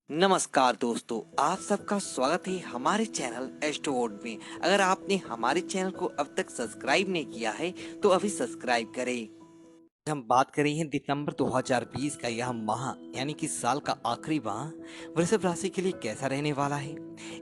नमस्कार दोस्तों, आप सबका स्वागत है हमारे चैनल एस्ट्रोवर्ड में। अगर आपने हमारे चैनल को अब तक सब्सक्राइब नहीं किया है तो अभी सब्सक्राइब करें। हम बात कर रहे हैं दिसंबर 2020 का यह माह यानी कि साल का आखिरी माह वृषभ राशि के लिए कैसा रहने वाला है।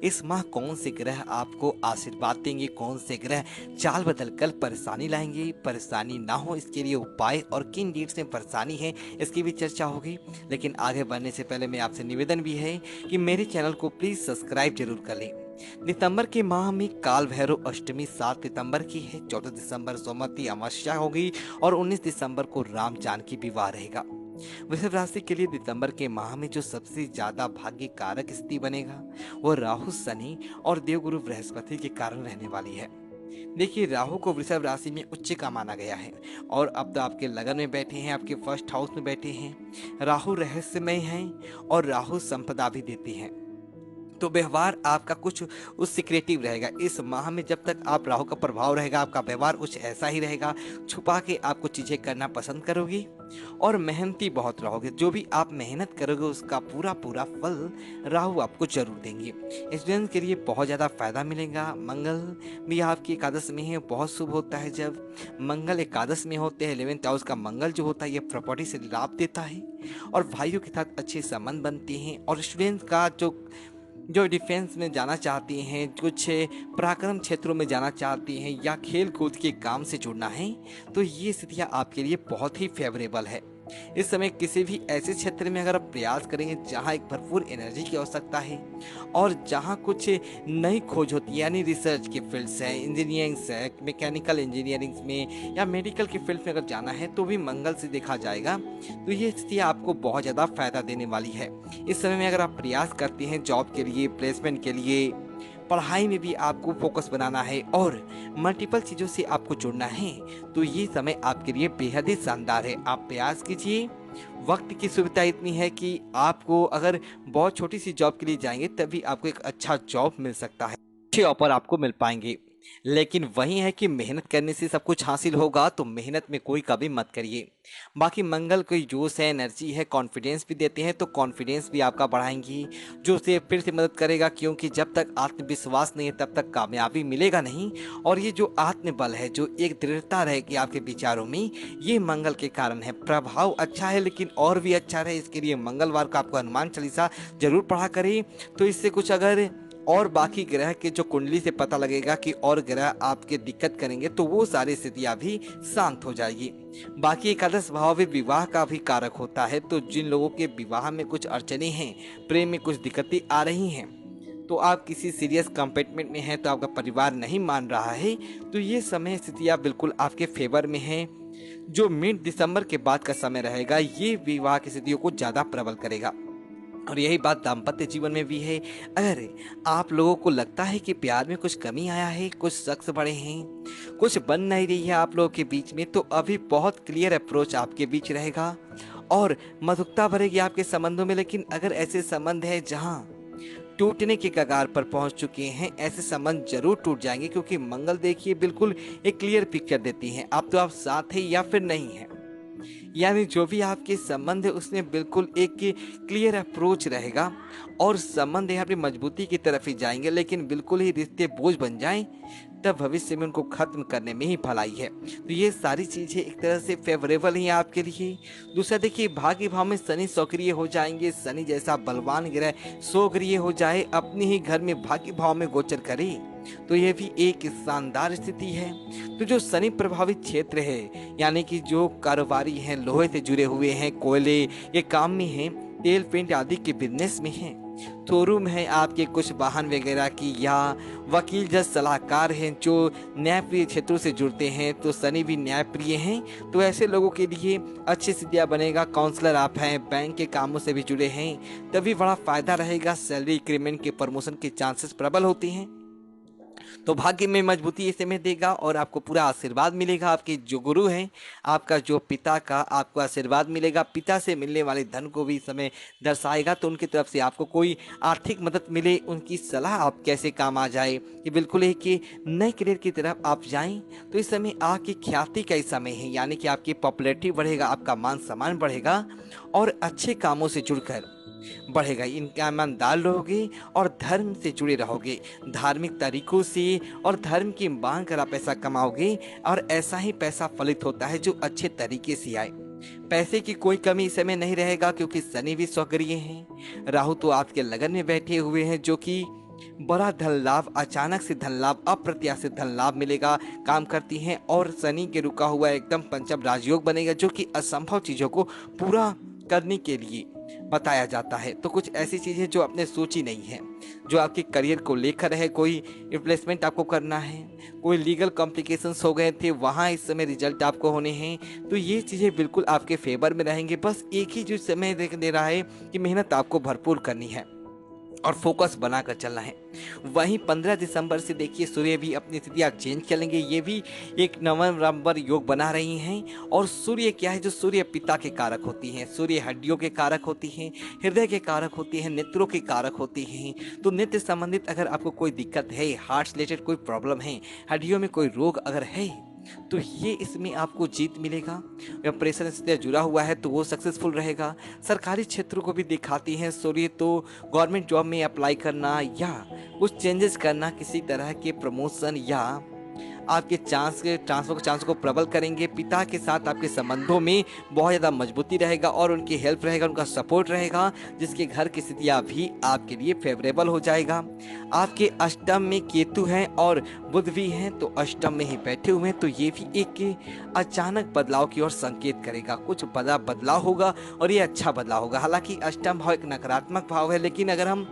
इस माह कौन से ग्रह आपको आशीर्वाद देंगे, कौन से ग्रह चाल बदल कर परेशानी लाएंगे, परेशानी ना हो इसके लिए उपाय और किन डेट्स में परेशानी है इसकी भी चर्चा होगी। लेकिन आगे बढ़ने से पहले मैं आपसे निवेदन भी है कि मेरे चैनल को प्लीज सब्सक्राइब जरूर कर लें। दिसंबर के माह में काल भैरव अष्टमी 7 सितंबर की है, 14 दिसंबर सोमवती अमावस्या होगी और 19 दिसंबर को राम जानकी विवाह रहेगा। वृषभ राशि के लिए दिसंबर के माह में जो सबसे ज्यादा भाग्य कारक स्थिति बनेगा वो राहु, शनि और देवगुरु बृहस्पति के कारण रहने वाली है। देखिए, राहु को वृषभ राशि में उच्च का माना गया है और अब तो आपके लगन में बैठे हैं, आपके फर्स्ट हाउस में बैठे हैं। राहु रहस्यमय हैं और राहु संपदा भी देते हैं, तो व्यवहार आपका कुछ उस सिक्रेटिव रहेगा। इस माह में जब तक आप राहु का प्रभाव रहेगा आपका व्यवहार कुछ ऐसा ही रहेगा, छुपा के आपको चीजें करना पसंद करोगे और मेहनती बहुत रहोगे। जो भी आप मेहनत करोगे उसका पूरा पूरा फल राहु आपको जरूर देंगे। स्टूडेंट्स के लिए बहुत ज़्यादा फायदा मिलेगा। मंगल भी आपकी एकादश में है, बहुत शुभ होता है जब मंगल एकादश में होते हैं। 11th हाउस का मंगल जो होता है ये प्रॉपर्टी से लाभ देता है और भाइयों के साथ अच्छे संबंध बनते हैं। और स्टूडेंट्स का जो डिफेंस में जाना चाहती हैं, कुछ पराक्रम क्षेत्रों में जाना चाहती हैं या खेल कूद के काम से जुड़ना है तो ये स्थितियाँ आपके लिए बहुत ही फेवरेबल है। इस समय किसी भी ऐसे क्षेत्र में अगर आप प्रयास करेंगे जहाँ एक भरपूर एनर्जी की आवश्यकता है और जहाँ कुछ नई खोज होती है, यानी रिसर्च की फील्ड्स है, इंजीनियरिंग है, मैकेनिकल इंजीनियरिंग में या मेडिकल की फील्ड में अगर जाना है तो भी मंगल से देखा जाएगा तो ये स्थिति आपको बहुत ज़्यादा फायदा देने वाली है। इस समय में अगर आप प्रयास करते हैं जॉब के लिए, प्लेसमेंट के लिए, पढ़ाई में भी आपको फोकस बनाना है और मल्टीपल चीज़ों से आपको जुड़ना है तो ये समय आपके लिए बेहद ही शानदार है। आप प्रयास कीजिए। वक्त की सुविधा इतनी है कि आपको अगर बहुत छोटी सी जॉब के लिए जाएंगे तभी आपको एक अच्छा जॉब मिल सकता है, अच्छे ऑफर आपको मिल पाएंगे। लेकिन वही है कि मेहनत करने से सब कुछ हासिल होगा, तो मेहनत में कोई कभी मत करिए। बाकी मंगल कोई जोश है, एनर्जी है, कॉन्फिडेंस भी देते हैं तो कॉन्फिडेंस भी आपका बढ़ाएंगी जो उसे फिर से मदद करेगा, क्योंकि जब तक आत्मविश्वास नहीं है तब तक कामयाबी मिलेगा नहीं। और ये जो आत्मबल है, जो एक दृढ़ता रहेगी आपके विचारों में, ये मंगल के कारण है। प्रभाव अच्छा है लेकिन और भी अच्छा रहे इसके लिए मंगलवार को आपको हनुमान चालीसा जरूर पढ़ा करें। तो इससे कुछ अगर और बाकी ग्रह के जो कुंडली से पता लगेगा कि और ग्रह आपके दिक्कत करेंगे तो वो सारी स्थितियां भी शांत हो जाएगी। बाकी एकादश भाव भी विवाह का भी कारक होता है, तो जिन लोगों के विवाह में कुछ अड़चने हैं, प्रेम में कुछ दिक्कतें आ रही हैं, तो आप किसी सीरियस कमिटमेंट में हैं तो आपका परिवार नहीं मान रहा है, तो ये समय स्थितियाँ बिल्कुल आपके फेवर में हैं। जो मिड दिसंबर के बाद का समय रहेगा ये विवाह की स्थितियों को ज़्यादा प्रबल करेगा। और यही बात दाम्पत्य जीवन में भी है। अगर आप लोगों को लगता है कि प्यार में कुछ कमी आया है, कुछ शख्स बड़े हैं, कुछ बन नहीं रही है आप लोगों के बीच में, तो अभी बहुत क्लियर अप्रोच आपके बीच रहेगा और मधुरता बढ़ेगी आपके संबंधों में। लेकिन अगर ऐसे संबंध है जहां टूटने के कगार पर पहुंच चुके हैं, ऐसे संबंध जरूर टूट जाएंगे, क्योंकि मंगल देखिए बिल्कुल एक क्लियर पिक्चर देती है, आप तो आप साथ हैं या फिर नहीं है। यानी जो भी आपके संबंध है उसमें बिल्कुल एक क्लियर अप्रोच रहेगा और संबंध यहाँ पे मजबूती की तरफ ही जाएंगे। लेकिन बिल्कुल ही रिश्ते बोझ बन जाएं तब भविष्य में उनको खत्म करने में ही भलाई है। तो ये सारी चीज़ें एक तरह से फेवरेबल हैं आपके लिए। दूसरा देखिए, भाग्य भाव में शनि सक्रिय हो जाएंगे। शनि जैसा बलवान ग्रह सक्रिय हो जाए, अपने ही घर में भाग्य भाव में गोचर करे, तो यह भी एक शानदार स्थिति है। तो जो शनि प्रभावित क्षेत्र है, यानी कि जो कारोबारी हैं, लोहे से जुड़े हुए हैं, कोयले ये काम में हैं, तेल पेंट आदि के बिजनेस में हैं, शोरूम है आपके कुछ वाहन वगैरह की, या वकील जज सलाहकार हैं जो न्यायप्रिय क्षेत्रों से जुड़ते हैं, तो शनि भी न्यायप्रिय हैं, तो ऐसे लोगों के लिए अच्छी स्थितियाँ बनेगा। काउंसलर आप हैं, बैंक के कामों से भी जुड़े हैं, तभी बड़ा फायदा रहेगा। सैलरी इंक्रीमेंट के प्रमोशन के चांसेस प्रबल होते हैं, तो भाग्य में मजबूती इस समय देगा और आपको पूरा आशीर्वाद मिलेगा। आपके जो गुरु हैं, आपका जो पिता का आपको आशीर्वाद मिलेगा, पिता से मिलने वाले धन को भी समय दर्शाएगा। तो उनकी तरफ से आपको कोई आर्थिक मदद मिले, उनकी सलाह आप कैसे काम आ जाए, ये बिल्कुल है कि नए करियर की तरफ आप जाएं। तो इस समय आपकी ख्याति का ही समय है, यानी कि आपकी पॉपुलैरिटी बढ़ेगा, आपका मान सम्मान बढ़ेगा और अच्छे कामों से जुड़कर बढ़ेगा, इनका ईमानदार रहोगे और धर्म से जुड़े रहोगे, धार्मिक तरीकों से और धर्म की मांग कर आप पैसा कमाओगे और ऐसा ही पैसा फलित होता है जो अच्छे तरीके से आए। पैसे की कोई कमी इस समय नहीं रहेगा क्योंकि शनि भी सक्रिय हैं। राहु तो आपके लगन में बैठे हुए हैं जो कि बड़ा धन लाभ, अचानक से धन लाभ, अप्रत्याशित धन लाभ मिलेगा, काम करती हैं। और शनि के रुका हुआ एकदम पंचम राजयोग बनेगा जो कि असंभव चीजों को पूरा करने के लिए बताया जाता है। तो कुछ ऐसी चीजें जो आपने सोची नहीं है, जो आपके करियर को लेकर है, कोई रिप्लेसमेंट आपको करना है, कोई लीगल कॉम्प्लिकेशंस हो गए थे, वहाँ इस समय रिजल्ट आपको होने हैं, तो ये चीज़ें बिल्कुल आपके फेवर में रहेंगे। बस एक ही जो समय दे रहा है कि मेहनत आपको भरपूर करनी है और फोकस बनाकर चलना है। वहीं 15 दिसंबर से देखिए सूर्य भी अपनी स्थितियाँ चेंज करेंगे, ये भी एक नवंबर योग बना रही हैं। और सूर्य क्या है, जो सूर्य पिता के कारक होती हैं, सूर्य हड्डियों के कारक होती हैं, हृदय के कारक होती हैं, नेत्रों के कारक होती हैं। तो नेत्र संबंधित अगर आपको कोई दिक्कत है, हार्ट रिलेटेड कोई प्रॉब्लम है, हड्डियों में कोई रोग अगर है, तो ये इसमें आपको जीत मिलेगा। या प्रेशर से जुड़ा हुआ है तो वो सक्सेसफुल रहेगा। सरकारी क्षेत्रों को भी दिखाती हैं सूर्य, तो गवर्नमेंट जॉब में अप्लाई करना या कुछ चेंजेस करना, किसी तरह के प्रमोशन या आपके चांस को प्रबल करेंगे। पिता के साथ आपके संबंधों में बहुत ज़्यादा मजबूती रहेगा और उनकी हेल्प रहेगा, उनका सपोर्ट रहेगा, जिसके घर की स्थितियाँ भी आपके लिए फेवरेबल हो जाएगा। आपके अष्टम में केतु हैं और बुध भी हैं, तो अष्टम में ही बैठे हुए हैं, तो ये भी एक अचानक बदलाव की ओर संकेत करेगा। कुछ बड़ा बदलाव होगा और ये अच्छा बदलाव होगा। हालांकि अष्टम भाव एक नकारात्मक भाव है, लेकिन अगर हम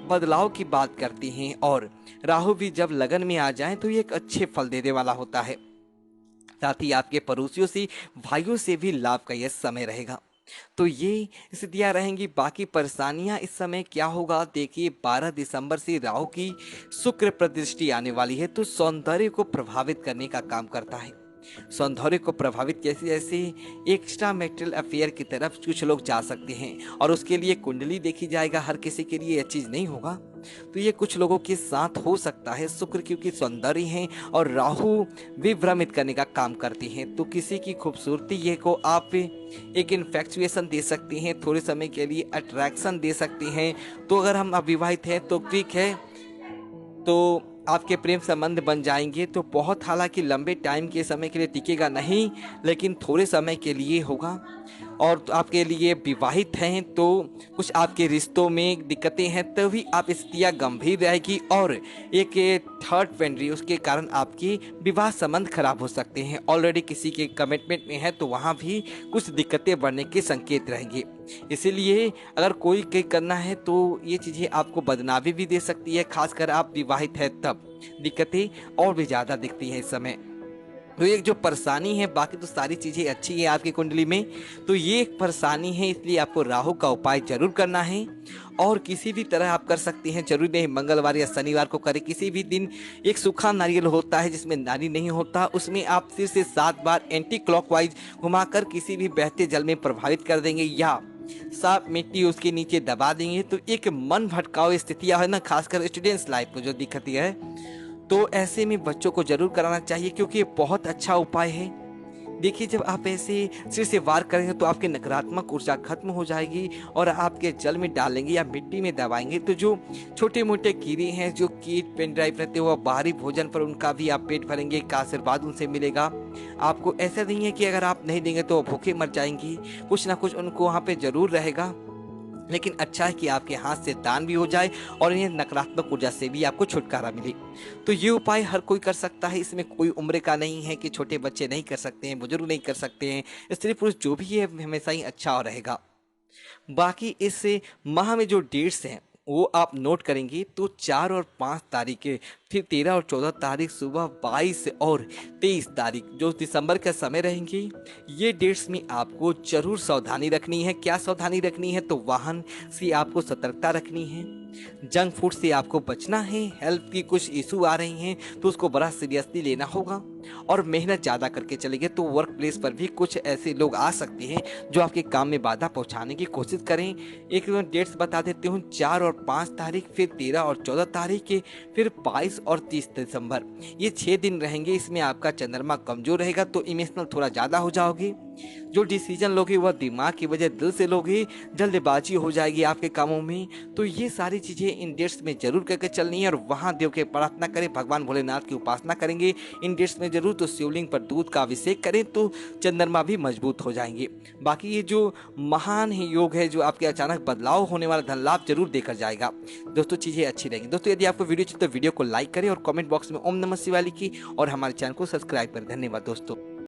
बदलाव की बात करते हैं और राहु भी जब लगन में आ जाए तो ये एक अच्छे फल देने वाला होता है। साथ ही आपके पड़ोसियों से, भाइयों से भी लाभ का यह समय रहेगा। तो ये स्थितियां रहेंगी। बाकी परेशानियां इस समय क्या होगा, देखिए 12 दिसंबर से राहु की शुक्र प्रतिदृष्टि आने वाली है, तो सौंदर्य को प्रभावित करने का काम करता है। सौंदर्य को प्रभावित कैसे, जैसे एक्स्ट्रा मैरिटल अफेयर की तरफ कुछ लोग जा सकते हैं और उसके लिए कुंडली देखी जाएगा। हर किसी के लिए यह चीज नहीं होगा, तो ये कुछ लोगों के साथ हो सकता है। शुक्र क्योंकि सौंदर्य हैं और राहु विभ्रमित करने का काम करती हैं, तो किसी की खूबसूरती ये को आप एक इन्फेक्चुएशन दे सकती हैं, थोड़े समय के लिए अट्रैक्शन दे सकती हैं। तो अगर हम अविवाहित हैं तो ठीक है, तो आपके प्रेम संबंध बन जाएंगे, तो बहुत, हालांकि लंबे टाइम के समय के लिए टिकेगा नहीं, लेकिन थोड़े समय के लिए होगा। और तो आपके लिए विवाहित हैं तो कुछ आपके रिश्तों में दिक्कतें हैं, तभी आप स्थितियाँ गंभीर रहेगी और एक थर्ड पेंड्री उसके कारण आपकी विवाह संबंध खराब हो सकते हैं। ऑलरेडी किसी के कमिटमेंट में है तो वहाँ भी कुछ दिक्कतें बढ़ने के संकेत रहेंगे। इसीलिए अगर कोई कहीं करना है तो ये चीज़ें आपको बदनामी भी दे सकती है, खासकर आप विवाहित है तब दिक्कतें और भी ज़्यादा दिखती हैं इस समय। तो एक जो परेशानी है, बाकी तो सारी चीज़ें अच्छी है आपकी कुंडली में, तो ये एक परेशानी है, इसलिए आपको राहु का उपाय जरूर करना है। और किसी भी तरह आप कर सकते हैं, जरूरी नहीं मंगलवार या शनिवार को करें, किसी भी दिन एक सूखा नारियल होता है जिसमें नारी नहीं होता, उसमें आप सिर से 7 बार एंटी क्लॉकवाइज घुमाकर किसी भी बहते जल में प्रभावित कर देंगे या साफ मिट्टी उसके नीचे दबा देंगे, तो एक मन भटकाव स्थितियाँ है ना, खासकर स्टूडेंट्स लाइफ को जो दिक्कत है, तो ऐसे में बच्चों को जरूर कराना चाहिए क्योंकि ये बहुत अच्छा उपाय है। देखिए जब आप ऐसे सिर से वार करेंगे तो आपकी नकारात्मक ऊर्जा खत्म हो जाएगी और आपके जल में डालेंगे या मिट्टी में दबाएंगे तो जो छोटे मोटे कीड़े हैं, जो कीट पेन ड्राइव रहते हो बाहरी भोजन पर, उनका भी आप पेट भरेंगे, का आशीर्वाद उनसे मिलेगा आपको। ऐसा नहीं है कि अगर आप नहीं देंगे तो भूखे मर जाएंगी, कुछ ना कुछ उनको वहाँ पे जरूर रहेगा। लेकिन अच्छा है कि आपके हाथ से दान भी हो जाए और इन्हें नकारात्मक ऊर्जा से भी आपको छुटकारा मिले। तो ये उपाय हर कोई कर सकता है, इसमें कोई उम्र का नहीं है कि छोटे बच्चे नहीं कर सकते हैं, बुजुर्ग नहीं कर सकते हैं, स्त्री पुरुष जो भी है हमेशा ही अच्छा रहेगा। बाकी इस माह में जो डेट्स हैं वो आप नोट करेंगे तो 4 और 5 तारीख, फिर 13 और 14 तारीख सुबह, 22 और 23 तारीख जो दिसंबर का समय रहेंगे, ये डेट्स में आपको जरूर सावधानी रखनी है। क्या सावधानी रखनी है, तो वाहन से आपको सतर्कता रखनी है, जंक फूड से आपको बचना है, हेल्थ की कुछ इशू आ रही हैं तो उसको बड़ा सीरियसली लेना होगा। और मेहनत ज़्यादा करके चलेंगे तो वर्क प्लेस पर भी कुछ ऐसे लोग आ सकते हैं जो आपके काम में बाधा पहुंचाने की कोशिश करें। एक डेट्स बता देती हूँ, 4 और 5 तारीख, फिर 13 और 14 तारीख के, फिर 22 और 30 दिसंबर। ये 6 दिन रहेंगे। इसमें आपका चंद्रमा कमजोर रहेगा तो इमोशनल थोड़ा ज़्यादा हो जाओगे। जो डिसीजन लोगे वह दिमाग की वजह दिल से लोगे, जल्दबाजी हो जाएगी आपके कामों में। तो ये सारी चीज़ें इन डेट्स में जरूर करके चलनी है और वहाँ देव के प्रार्थना करें, भगवान भोलेनाथ की उपासना करेंगे इन डेट्स में जरूर। तो शिवलिंग पर दूध का अभिषेक करें तो चंद्रमा भी मजबूत हो जाएंगे। बाकी ये जो महान ही योग है, जो आपके अचानक बदलाव होने वाला धन लाभ जरूर देकर जाएगा। दोस्तों चीज़ें अच्छी रहेंगी। दोस्तों यदि आपको वीडियो चाहिए तो वीडियो को लाइक करें और कमेंट बॉक्स में ओम नमः शिवाय लिखिए और हमारे चैनल को सब्सक्राइब करें। धन्यवाद दोस्तों।